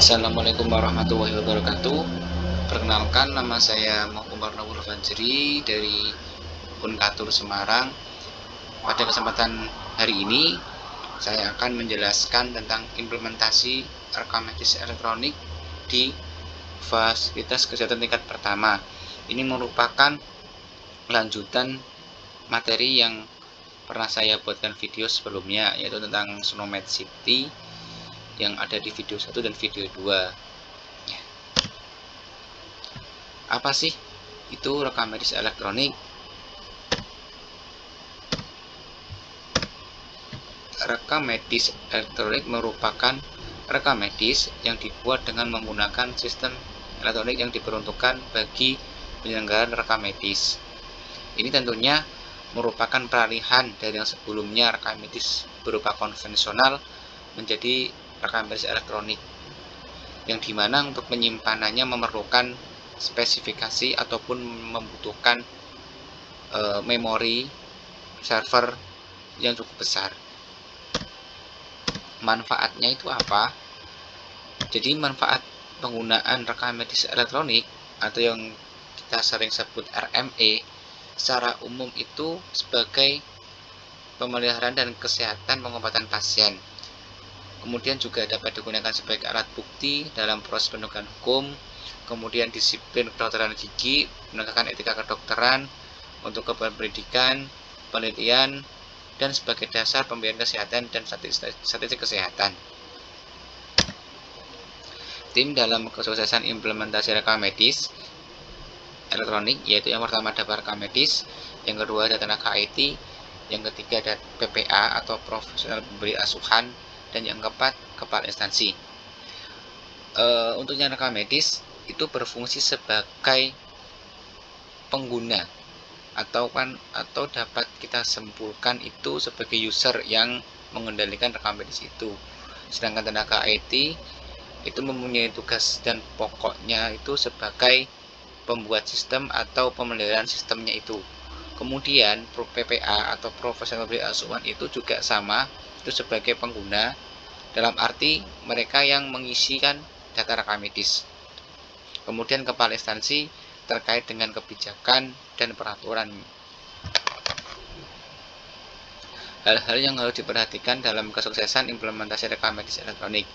Assalamualaikum warahmatullahi wabarakatuh. Perkenalkan, nama saya Muhammad Nawul Fajri dari Unkatur Semarang. Pada kesempatan hari ini saya akan menjelaskan tentang implementasi rekam medis elektronik di fasilitas kesehatan tingkat pertama. Ini merupakan lanjutan materi yang pernah saya buatkan video sebelumnya, yaitu tentang SNOMED City yang ada di video 1 dan video 2. Apa sih itu rekam medis elektronik? Rekam medis elektronik merupakan rekam medis yang dibuat dengan menggunakan sistem elektronik yang diperuntukkan bagi penyelenggaraan rekam medis. Ini tentunya merupakan peralihan dari yang sebelumnya rekam medis berupa konvensional menjadi rekam medis elektronik, yang dimana untuk penyimpanannya memerlukan spesifikasi ataupun membutuhkan memori server yang cukup besar. Manfaatnya itu apa? Jadi manfaat penggunaan rekam medis elektronik atau yang kita sering sebut RME secara umum itu sebagai pemeliharaan dan kesehatan pengobatan pasien. Kemudian juga dapat digunakan sebagai alat bukti dalam proses penegakan hukum, kemudian disiplin kedokteran gigi, penegakan etika kedokteran, untuk keperluan pendidikan, penelitian, dan sebagai dasar pembiayaan kesehatan dan statistik kesehatan. Tim dalam kesuksesan implementasi rekam medis elektronik, yaitu yang pertama ada rekam medis, yang kedua ada tenaga IT, yang ketiga ada PPA atau profesional pemberi asuhan, dan yang keempat kepala instansi. Untuk yang rekam medis itu berfungsi sebagai pengguna atau dapat kita simpulkan itu sebagai user yang mengendalikan rekam medis itu. Sedangkan tenaga IT itu mempunyai tugas dan pokoknya itu sebagai pembuat sistem atau pemeliharaan sistemnya itu. Kemudian PPA atau profesional pemberi asuhan itu juga sama, itu sebagai pengguna, dalam arti mereka yang mengisikan data rekam medis. Kemudian kepala instansi terkait dengan kebijakan dan peraturan. Hal-hal yang harus diperhatikan dalam kesuksesan implementasi rekam medis elektronik.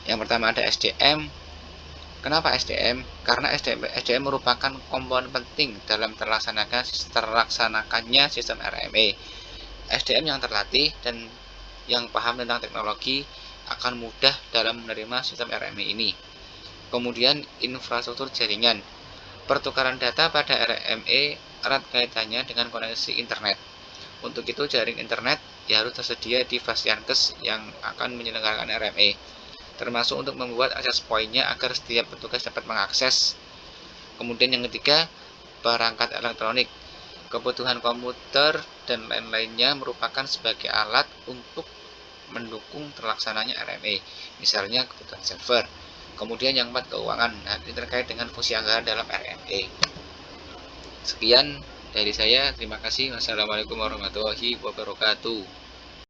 Yang pertama ada SDM. Kenapa SDM? Karena SDM merupakan komponen penting dalam terlaksanakannya sistem RME. SDM yang terlatih dan yang paham tentang teknologi akan mudah dalam menerima sistem RME ini. Kemudian infrastruktur jaringan. Pertukaran data pada RME erat kaitannya dengan koneksi internet. Untuk itu jaring internet ya harus tersedia di Fasiankes yang akan menyelenggarakan RME, termasuk untuk membuat akses poinnya agar setiap petugas dapat mengakses. Kemudian yang ketiga, perangkat elektronik. Kebutuhan komputer dan lain-lainnya merupakan sebagai alat untuk mendukung terlaksananya RME, misalnya kebutuhan server. Kemudian yang keempat, keuangan. Nah, ini terkait dengan fungsi anggaran dalam RME. Sekian dari saya, terima kasih. Wassalamualaikum warahmatullahi wabarakatuh.